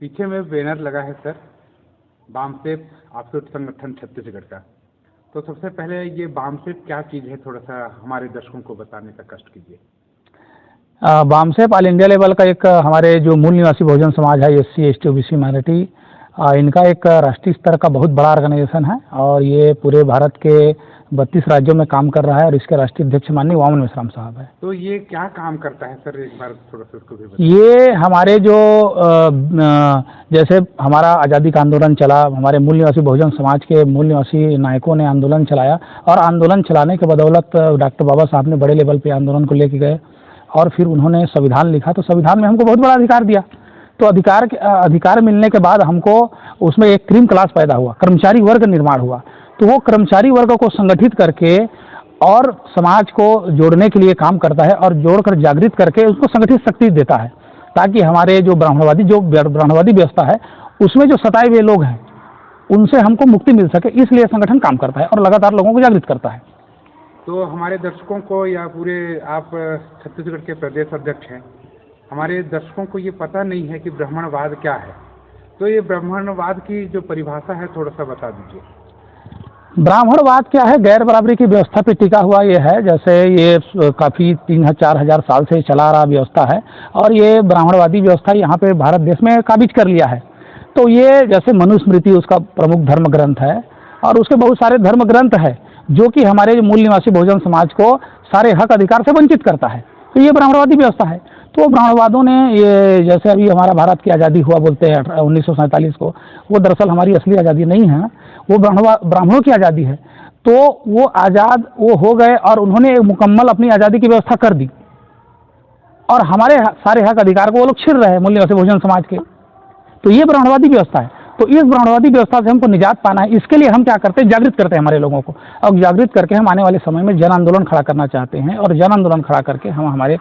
पीछे में बैनर लगा है सर, बामसेफ ऑफशोर संगठन छत्तीसगढ़ का। तो सबसे पहले ये बामसेफ क्या चीज़ है, थोड़ा सा हमारे दर्शकों को बताने का कष्ट कीजिए। बामसेफ ऑल इंडिया लेवल का एक हमारे जो मूल निवासी बहुजन समाज है, SC ST OBC माइनॉरिटी, इनका एक राष्ट्रीय स्तर का बहुत बड़ा ऑर्गेनाइजेशन है और ये पूरे भारत के 32 राज्यों में काम कर रहा है और इसके राष्ट्रीय अध्यक्ष माननीय वामन मेश्राम साहब है। तो ये क्या काम करता है सर, एक बार थोड़ा सा उसको भी बताइए। ये हमारे जो जैसे हमारा आज़ादी का आंदोलन चला, हमारे मूल निवासी बहुजन समाज के मूल निवासी नायकों ने आंदोलन चलाया और आंदोलन चलाने के बदौलत डॉक्टर बाबा साहब ने बड़े लेवल पे आंदोलन को लेके गए और फिर उन्होंने संविधान लिखा, तो संविधान में हमको बहुत बड़ा अधिकार दिया। तो अधिकार मिलने के बाद हमको उसमें एक क्रीम क्लास पैदा हुआ, कर्मचारी वर्ग निर्माण हुआ। तो वो कर्मचारी वर्ग को संगठित करके और समाज को जोड़ने के लिए काम करता है और जोड़कर जागृत करके उसको संगठित शक्ति देता है, ताकि हमारे जो ब्राह्मणवादी व्यवस्था है उसमें जो सताए हुए लोग हैं उनसे हमको मुक्ति मिल सके, इसलिए संगठन काम करता है और लगातार लोगों को जागृत करता है। तो हमारे दर्शकों को या पूरे आप छत्तीसगढ़ के प्रदेश अध्यक्ष हैं, हमारे दर्शकों को ये पता नहीं है कि ब्राह्मणवाद क्या है। तो ये ब्राह्मणवाद की जो परिभाषा है थोड़ा सा बता दीजिए। ब्राह्मणवाद क्या है? गैर बराबरी की व्यवस्था पे टिका हुआ ये है। जैसे ये काफ़ी 3,000-4,000 हजार साल से चला रहा व्यवस्था है और ये ब्राह्मणवादी व्यवस्था यहाँ पे भारत देश में काबिज कर लिया है। तो ये जैसे मनुस्मृति उसका प्रमुख धर्म ग्रंथ है और उसके बहुत सारे धर्म ग्रंथ है जो कि हमारे जो मूल निवासी बहुजन समाज को सारे हक अधिकार से वंचित करता है। तो ये ब्राह्मणवादी व्यवस्था है। तो ब्राह्मणवादों ने ये जैसे अभी हमारा भारत की आज़ादी हुआ बोलते हैं 1947 को, वो दरअसल हमारी असली आज़ादी नहीं है, वो ब्राह्मणों की आज़ादी है। तो वो आज़ाद वो हो गए और उन्होंने एक मुकम्मल अपनी आज़ादी की व्यवस्था कर दी और हमारे सारे हक अधिकार को वो लोग छीन रहे हैं मूल निवासी बहुजन समाज के। तो ये ब्राह्मणवादी व्यवस्था है। तो इस ब्राह्मणवादी व्यवस्था से हमको निजात पाना है, इसके लिए हम क्या करते हैं, जागृत करते हैं हमारे लोगों को और जागृत करके हम आने वाले समय में जन आंदोलन खड़ा करना चाहते हैं और जन आंदोलन खड़ा करके हम हमारे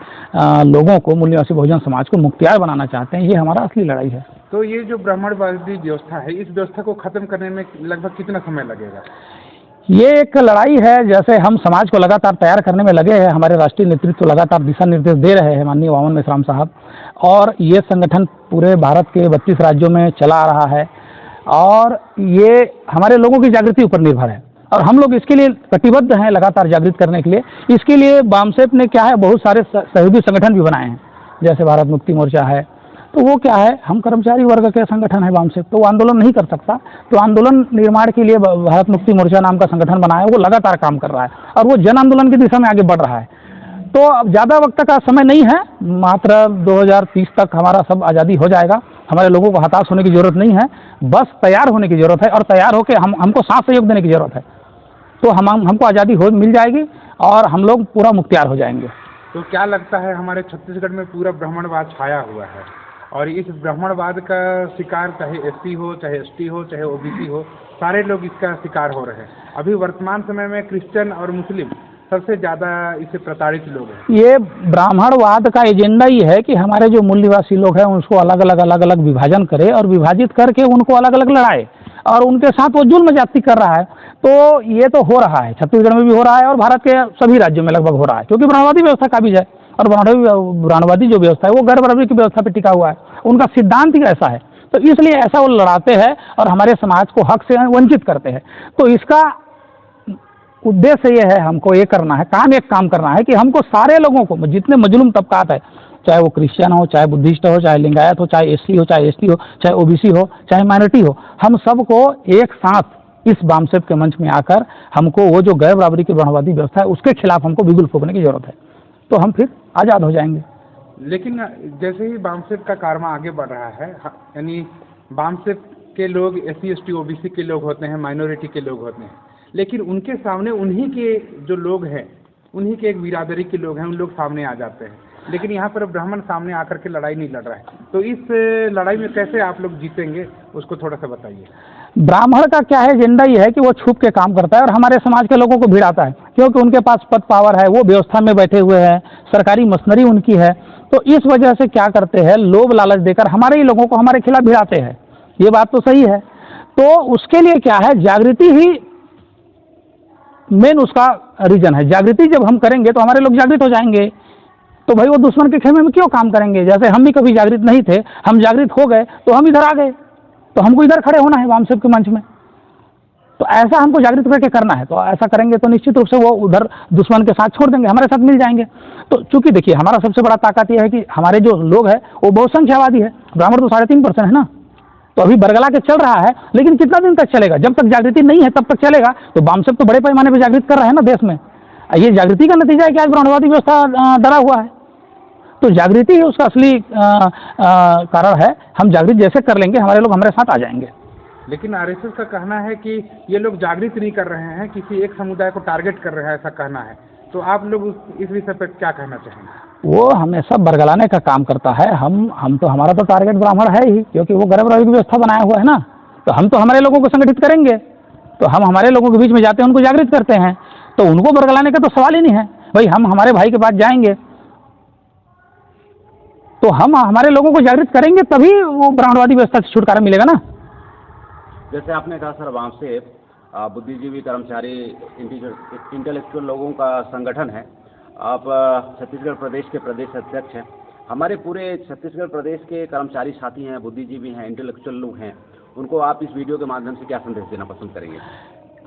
लोगों को, मूल निवासी बहुजन समाज को मुख्तियार बनाना चाहते हैं। ये हमारा असली लड़ाई है। तो ये जो ब्राह्मणवादी व्यवस्था है, इस व्यवस्था को खत्म करने में लगभग कितना समय लगेगा? ये एक लड़ाई है। जैसे हम समाज को लगातार तैयार करने में लगे हैं, हमारे राष्ट्रीय नेतृत्व लगातार दिशा निर्देश दे रहे हैं माननीय वामन मेश्राम साहब, और ये संगठन पूरे भारत के 32 राज्यों में चला आ रहा है और ये हमारे लोगों की जागृति ऊपर निर्भर है और हम लोग इसके लिए कटिबद्ध हैं लगातार जागृत करने के लिए। इसके लिए बामसेफ ने क्या है, बहुत सारे सहयोगी संगठन भी बनाए हैं, जैसे भारत मुक्ति मोर्चा है। तो वो क्या है, हम कर्मचारी वर्ग के संगठन है बामसेफ, तो वो आंदोलन नहीं कर सकता। तो आंदोलन निर्माण के लिए भारत मुक्ति मोर्चा नाम का संगठन बनाया, वो लगातार काम कर रहा है और वो जन आंदोलन की दिशा में आगे बढ़ रहा है। तो अब ज़्यादा वक्त का समय नहीं है, मात्र 2030 तक हमारा सब आज़ादी हो जाएगा। हमारे लोगों को हताश होने की ज़रूरत नहीं है, बस तैयार होने की ज़रूरत है और तैयार होकर हमको साथ सहयोग देने की ज़रूरत है। तो हमको आज़ादी मिल जाएगी और हम लोग पूरा मुख्तियार हो जाएंगे। तो क्या लगता है, हमारे छत्तीसगढ़ में पूरा ब्राह्मणवाद छाया हुआ है और इस ब्राह्मणवाद का शिकार चाहे SC हो, चाहे ST हो, चाहे OBC हो, सारे लोग इसका शिकार हो रहे हैं। अभी वर्तमान समय में क्रिश्चियन और मुस्लिम सबसे ज़्यादा इससे प्रताड़ित लोग हैं। ये ब्राह्मणवाद का एजेंडा ही है कि हमारे जो मूल निवासी लोग हैं उसको अलग अलग विभाजन करे और विभाजित करके उनको अलग अलग लड़ाए और उनके साथ वो जुल्म ज्यादती कर रहा है। तो ये तो हो रहा है, छत्तीसगढ़ में भी हो रहा है और भारत के सभी राज्यों में लगभग हो रहा है, क्योंकि ब्राह्मणवादी व्यवस्था काबिज है और ब्राह्मणवादी जो व्यवस्था है वो गैर बराबरी की व्यवस्था पर टिका हुआ है। उनका सिद्धांत ही ऐसा है, तो इसलिए ऐसा वो लड़ाते हैं और हमारे समाज को हक से वंचित करते हैं। तो इसका उद्देश्य ये है, हमको ये करना है, काम करना है कि हमको सारे लोगों को, जितने मजलूम तबकात है, चाहे वो क्रिश्चियन हो, चाहे बुद्धिस्ट हो, चाहे लिंगायत हो, चाहे SC हो, चाहे ST हो, चाहे OBC हो, चाहे माइनॉरिटी हो, हम सबको एक साथ इस बामसेफ के मंच में आकर हमको वो जो गैर बराबरी की ब्राह्मणवादी व्यवस्था है उसके खिलाफ हमको बिगुल फूंकने की जरूरत है। तो हम फिर आज़ाद हो जाएंगे। लेकिन जैसे ही बामसेफ का कारवां आगे बढ़ रहा है, यानी बामसेफ के लोग SC ST OBC के लोग होते हैं, माइनॉरिटी के लोग होते हैं, लेकिन उनके सामने उन्हीं के जो लोग हैं, उन्हीं के एक बिरादरी के लोग हैं, उन लोग सामने आ जाते हैं। लेकिन यहाँ पर ब्राह्मण सामने आकर के लड़ाई नहीं लड़ रहा है। तो इस लड़ाई में कैसे आप लोग जीतेंगे, उसको थोड़ा सा बताइए। ब्राह्मण का क्या है, एजेंडा ये है कि वो छुप के काम करता है और हमारे समाज के लोगों को भिड़ाता है, क्योंकि उनके पास पद पावर है, वो व्यवस्था में बैठे हुए हैं, सरकारी मशीनरी उनकी है। तो इस वजह से क्या करते हैं, लोभ लालच देकर हमारे ही लोगों को हमारे खिलाफ भिड़ाते हैं। ये बात तो सही है। तो उसके लिए क्या है, जागृति ही मेन उसका रीजन है। जागृति जब हम करेंगे तो हमारे लोग जागृत हो जाएंगे। तो भाई वो दुश्मन के खेमे में क्यों काम करेंगे? जैसे हम भी कभी जागृत नहीं थे, हम जागृत हो गए तो हम इधर आ गए, तो हमको इधर खड़े होना है वामसेव के मंच में। तो ऐसा हमको जागृत करके करना है, तो ऐसा करेंगे तो निश्चित रूप से वो उधर दुश्मन के साथ छोड़ देंगे, हमारे साथ मिल जाएंगे। तो चूंकि देखिए हमारा सबसे बड़ा ताकत ये है कि हमारे जो लोग हैं वो बहुसंख्यावादी है, ब्राह्मण तो 3.5% है ना, तो अभी बरगला के चल रहा है, लेकिन कितना दिन तक चलेगा? जब तक जागृति नहीं है तब तक चलेगा। तो वामसेव तो बड़े पैमाने पर जागृत कर रहे हैं ना देश में, ये जागृति का नतीजा है कि आज ब्राह्मणवादी व्यवस्था डरा हुआ है। तो जागृति ही उसका असली कारण है। हम जागृत जैसे कर लेंगे हमारे लोग हमारे साथ आ जाएंगे। लेकिन आरएसएस का कहना है कि ये लोग जागृत नहीं कर रहे हैं, किसी एक समुदाय को टारगेट कर रहे हैं, ऐसा कहना है। तो आप लोग इस विषय पर क्या कहना चाहेंगे? वो हमेशा बरगलाने का काम करता है। हम तो हमारा तो टारगेट ब्राह्मण है ही, क्योंकि वो गर्भ की व्यवस्था बनाया हुआ है ना। तो हम तो हमारे लोगों को संगठित करेंगे, तो हम हमारे लोगों के बीच में जाते हैं, उनको जागृत करते हैं, तो उनको बरगलाने का तो सवाल ही नहीं है। भाई हम हमारे भाई के पास जाएंगे तो हम हमारे लोगों को जागृत करेंगे, तभी वो ब्राह्मणवादी व्यवस्था से छुटकारा मिलेगा ना। जैसे आपने कहा सर, वामसेव बुद्धिजीवी कर्मचारी इंटेलेक्चुअल लोगों का संगठन है। आप छत्तीसगढ़ प्रदेश के प्रदेश अध्यक्ष हैं। हमारे पूरे छत्तीसगढ़ प्रदेश के कर्मचारी साथी हैं, बुद्धिजीवी हैं, इंटेलेक्चुअल लोग हैं, उनको आप इस वीडियो के माध्यम से क्या संदेश देना पसंद करेंगे?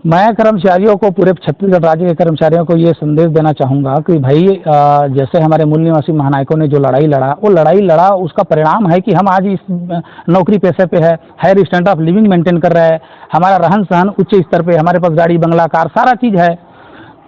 मैं कर्मचारियों को, पूरे छत्तीसगढ़ राज्य के कर्मचारियों को ये संदेश देना चाहूँगा कि भाई जैसे हमारे मूल निवासी महानायकों ने जो लड़ाई लड़ा, वो लड़ाई लड़ा, उसका परिणाम है कि हम आज इस नौकरी पेशे पे है, higher standard of living maintain कर रहे हैं, हमारा रहन सहन उच्च स्तर पे, हमारे पास गाड़ी बंगला कार सारा चीज़ है।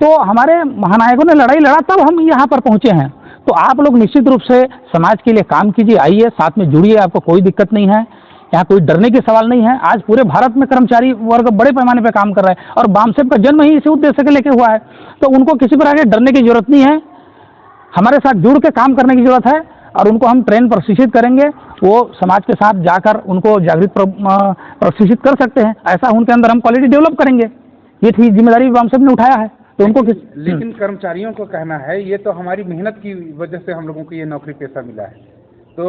तो हमारे महानायकों ने लड़ाई लड़ा, तब हम यहाँ पर पहुँचे हैं। तो आप लोग निश्चित रूप से समाज के लिए काम कीजिए, आइए साथ में जुड़िए, आपको कोई दिक्कत नहीं है, यहाँ कोई डरने की सवाल नहीं है। आज पूरे भारत में कर्मचारी वर्ग बड़े पैमाने पे काम कर रहा है, और वामसेव का जन्म ही इसी उद्देश्य के लेके हुआ है। तो उनको किसी प्रकार के डरने की जरूरत नहीं है, हमारे साथ जुड़ के काम करने की जरूरत है, और उनको हम ट्रेन प्रशिक्षित करेंगे, वो समाज के साथ जाकर उनको जागृत प्रशिक्षित कर सकते हैं। ऐसा उनके अंदर हम क्वालिटी डेवलप करेंगे, ये ठीक जिम्मेदारी वामसेव ने उठाया है। तो उनको लेकिन कर्मचारियों को कहना है ये तो हमारी मेहनत की वजह से हम लोगों को ये नौकरी पेशा मिला है। तो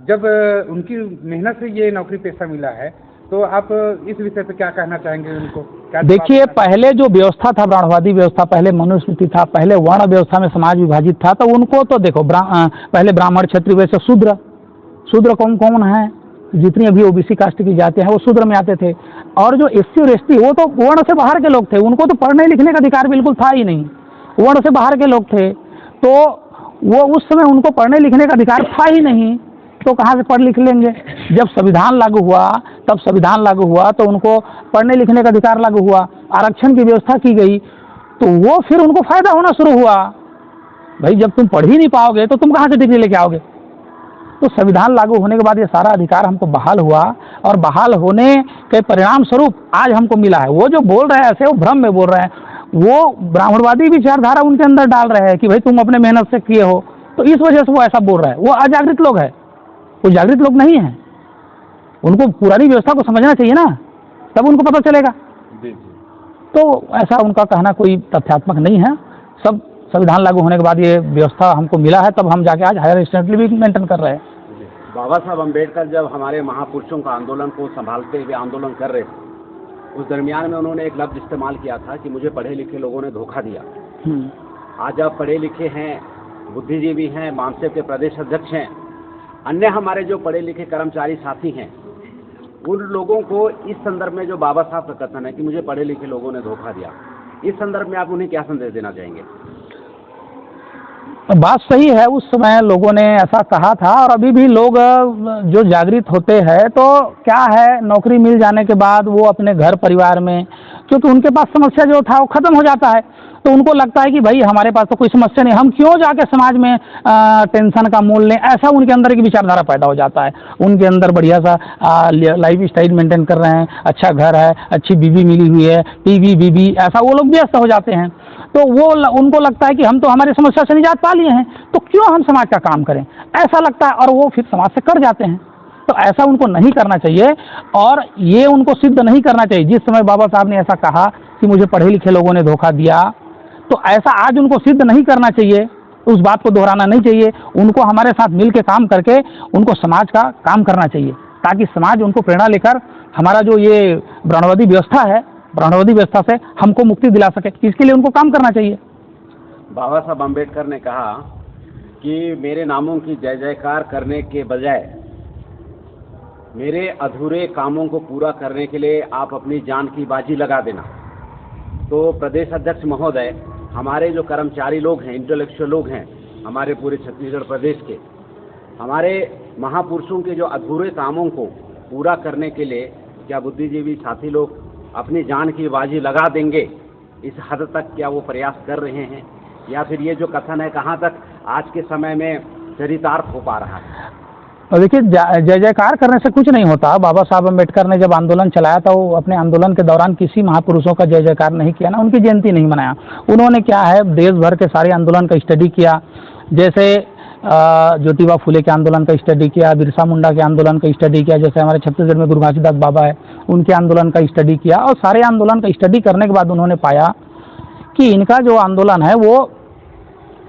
जब उनकी मेहनत से ये नौकरी पेशा मिला है, तो आप इस विषय पे क्या कहना चाहेंगे उनको? देखिए, पहले जो व्यवस्था था ब्राह्मणवादी व्यवस्था, पहले मनुस्मृति था, पहले वर्ण व्यवस्था में समाज विभाजित था। तो उनको तो देखो पहले ब्राह्मण, क्षत्रिय, वैसे शूद्र कौन है? जितनी अभी ओबीसी कास्ट की जाते हैं वो शूद्र में आते थे। और जो एससी और एसटी वो तो वर्ण से बाहर के लोग थे, उनको तो पढ़ने लिखने का अधिकार बिल्कुल था ही नहीं, वर्ण से बाहर के लोग थे। तो वो उस समय उनको पढ़ने लिखने का अधिकार था ही नहीं, तो कहाँ से पढ़ लिख लेंगे? जब संविधान लागू हुआ, तब संविधान लागू हुआ तो उनको पढ़ने लिखने का अधिकार लागू हुआ, आरक्षण की व्यवस्था की गई, तो वो फिर उनको फायदा होना शुरू हुआ। भाई जब तुम पढ़ ही नहीं पाओगे तो तुम कहाँ से डिग्री लेके आओगे? तो संविधान लागू होने के बाद ये सारा अधिकार हमको बहाल हुआ, और बहाल होने के परिणाम स्वरूप आज हमको मिला है। वो जो बोल रहे हैं ऐसे, वो भ्रम में बोल रहे हैं, वो ब्राह्मणवादी विचारधारा उनके अंदर डाल रहे हैं कि भाई तुम अपने मेहनत से किए हो, तो इस वजह से वो ऐसा बोल रहे हैं। वो अजागृत लोग हैं, वो जागृत लोग नहीं हैं। उनको पुरानी व्यवस्था को समझना चाहिए ना, तब उनको पता चलेगा। तो ऐसा उनका कहना कोई तथ्यात्मक नहीं है। सब संविधान लागू होने के बाद ये व्यवस्था हमको मिला है, तब हम जाके आज हायर स्टैंडर्ड लिविंग मेंटेन कर रहे हैं। बाबा साहब अम्बेडकर जब हमारे महापुरुषों का आंदोलन को संभालते हुए आंदोलन कर रहे थे, उस दरमियान में उन्होंने एक लफ्ज इस्तेमाल किया था कि मुझे पढ़े लिखे लोगों ने धोखा दिया। आज आप पढ़े लिखे हैं, बुद्धिजीवी हैं, वामसेव के प्रदेश अध्यक्ष हैं, अन्य हमारे जो पढ़े लिखे कर्मचारी साथी हैं, उन लोगों को इस संदर्भ में जो बाबा साहब का कथन है कि मुझे पढ़े लिखे लोगों ने धोखा दिया, इस संदर्भ में आप उन्हें क्या संदेश देना चाहेंगे? बात सही है, उस समय लोगों ने ऐसा कहा था, और अभी भी लोग जो जागृत होते हैं तो क्या है, नौकरी मिल जाने के बाद वो अपने घर परिवार में, क्योंकि उनके पास समस्या जो था वो खत्म हो जाता है, तो उनको लगता है कि भाई हमारे पास तो कोई समस्या नहीं, हम क्यों जाके समाज में टेंशन का मोल लें। ऐसा उनके अंदर की विचारधारा पैदा हो जाता है। उनके अंदर बढ़िया सा लाइफ स्टाइल मेंटेन कर रहे हैं, अच्छा घर है, अच्छी बीवी मिली हुई है, टीवी बीवी, ऐसा वो लोग व्यस्त हो जाते हैं। तो वो उनको लगता है कि हम तो हमारी समस्या से निजात पा लिए हैं, तो क्यों हम समाज का काम करें, ऐसा लगता है, और वो फिर समाज से कर जाते हैं। तो ऐसा उनको नहीं करना चाहिए, और ये उनको सिद्ध नहीं करना चाहिए। जिस समय बाबा साहब ने ऐसा कहा कि मुझे पढ़े लिखे लोगों ने धोखा दिया, तो ऐसा आज उनको सिद्ध नहीं करना चाहिए, उस बात को दोहराना नहीं चाहिए। उनको हमारे साथ मिल के काम करके उनको समाज का काम करना चाहिए, ताकि समाज उनको प्रेरणा लेकर हमारा जो ये ब्राह्मणवादी व्यवस्था है, ब्राह्मणवादी व्यवस्था से हमको मुक्ति दिला सके, इसके लिए उनको काम करना चाहिए। बाबा साहब अम्बेडकर ने कहा कि मेरे नामों की जय जयकार करने के बजाय मेरे अधूरे कामों को पूरा करने के लिए आप अपनी जान की बाजी लगा देना। तो प्रदेश अध्यक्ष महोदय, हमारे जो कर्मचारी लोग हैं, इंटेलेक्चुअल लोग हैं हमारे पूरे छत्तीसगढ़ प्रदेश के, हमारे महापुरुषों के जो अधूरे कामों को पूरा करने के लिए क्या बुद्धिजीवी साथी लोग अपनी जान की बाजी लगा देंगे? इस हद तक क्या वो प्रयास कर रहे हैं, या फिर ये जो कथन है कहाँ तक आज के समय में चरितार्थ हो पा रहा है? और देखिए, जय जयकार करने से कुछ नहीं होता। बाबा साहब अम्बेडकर ने जब आंदोलन चलाया था, वो अपने आंदोलन के दौरान किसी महापुरुषों का जय जयकार नहीं किया ना, उनकी जयंती नहीं मनाया। उन्होंने क्या है, देश भर के सारे आंदोलन का स्टडी किया, जैसे ज्योतिबा फुले के आंदोलन का स्टडी किया, बिरसा मुंडा के आंदोलन का स्टडी किया, जैसे हमारे छत्तीसगढ़ में गुरु घासीदास बाबा है, उनके आंदोलन का स्टडी किया। और सारे आंदोलन का स्टडी करने के बाद उन्होंने पाया कि इनका जो आंदोलन है वो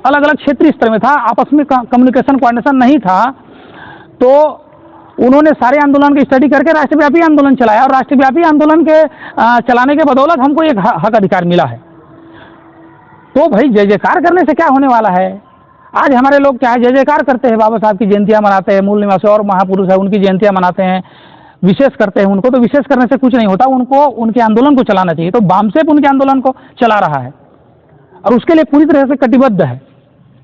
अलग अलग क्षेत्रीय स्तर में था, आपस में कम्युनिकेशन कोऑर्डिनेशन नहीं था। तो उन्होंने सारे आंदोलन की स्टडी करके राष्ट्रव्यापी आंदोलन चलाया, और राष्ट्रव्यापी आंदोलन के चलाने के बदौलत हमको एक हक अधिकार मिला है। तो भाई, जय जयकार करने से क्या होने वाला है? आज हमारे लोग क्या है, जय जयकार करते हैं, बाबा साहब की जयंतियाँ मनाते हैं, मूल निवासी और महापुरुष है उनकी जयंतियाँ मनाते हैं, विशेष करते हैं उनको। तो विशेष करने से कुछ नहीं होता, उनको उनके आंदोलन को चलाना चाहिए। तो बामसेप उनके आंदोलन को चला रहा है और उसके लिए पूरी तरह से कटिबद्ध है।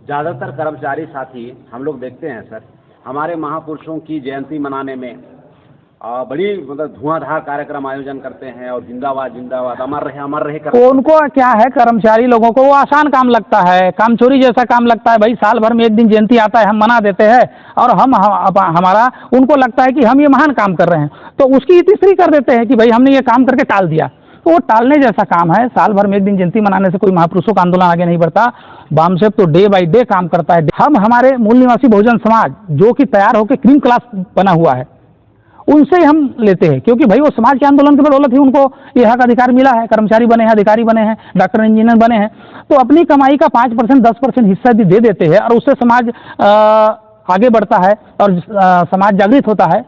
ज़्यादातर कर्मचारी साथी हम लोग देखते हैं सर, हमारे महापुरुषों की जयंती मनाने में बड़ी मतलब धुआंधार कार्यक्रम आयोजन करते हैं और जिंदाबाद जिंदाबाद अमर रहे करते हैं। उनको क्या है, कर्मचारी लोगों को वो आसान काम लगता है, काम चोरी जैसा काम लगता है। भाई, साल भर में एक दिन जयंती आता है, हम मना देते हैं, और हमारा उनको लगता है कि हम ये महान काम कर रहे हैं, तो उसकी तीसरी कर देते हैं कि भाई हमने ये काम करके टाल दिया। तो वो टालने जैसा काम है। साल भर में एक दिन जयंती मनाने से कोई महापुरुषों का आंदोलन आगे नहीं बढ़ता। बामसेप तो डे बाई डे काम करता है। हम हमारे मूल निवासी बहुजन समाज, जो कि तैयार होकर क्रीम क्लास बना हुआ है, उनसे ही हम लेते हैं, क्योंकि भाई वो समाज के आंदोलन के बदौलत ही उनको ये हक अधिकार मिला है। कर्मचारी बने हैं, अधिकारी बने हैं, डॉक्टर इंजीनियर बने हैं, तो अपनी कमाई का 5% 10% हिस्सा भी दे देते हैं, और उससे समाज आगे बढ़ता है और समाज जागृत होता है,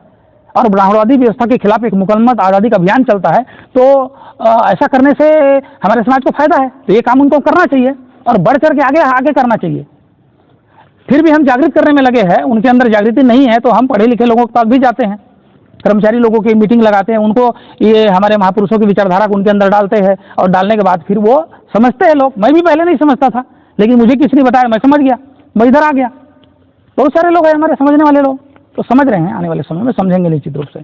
और ब्राह्मणवादी व्यवस्था के खिलाफ एक मुकम्मल आज़ादी का अभियान चलता है। तो ऐसा करने से हमारे समाज को फायदा है। तो ये काम उनको करना चाहिए और बढ़ चढ़ के आगे करना चाहिए। फिर भी हम जागृत करने में लगे हैं, उनके अंदर जागृति नहीं है, तो हम पढ़े लिखे लोगों के पास भी जाते हैं, कर्मचारी लोगों की मीटिंग लगाते हैं, उनको ये हमारे महापुरुषों की विचारधारा को उनके अंदर डालते हैं, और डालने के बाद फिर वो समझते हैं लोग। मैं भी पहले नहीं समझता था, लेकिन मुझे किसी ने बताया, मैं समझ गया, मैं इधर आ गया। बहुत सारे लोग हैं हमारे समझने वाले लोग, तो समझ रहे हैं, आने वाले समय में समझेंगे निश्चित रूप से।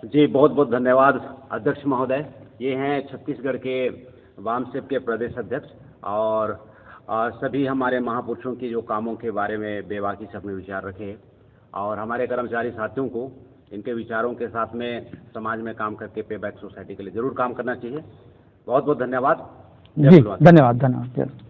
जी, बहुत बहुत धन्यवाद अध्यक्ष महोदय। ये हैं छत्तीसगढ़ के बामसेप के प्रदेश अध्यक्ष, और सभी हमारे महापुरुषों के जो कामों के बारे में बेबाकी से अपने विचार रखे, और हमारे कर्मचारी साथियों को इनके विचारों के साथ में समाज में काम करके पे बैक सोसाइटी के लिए जरूर काम करना चाहिए। बहुत बहुत धन्यवाद। जी, धन्यवाद।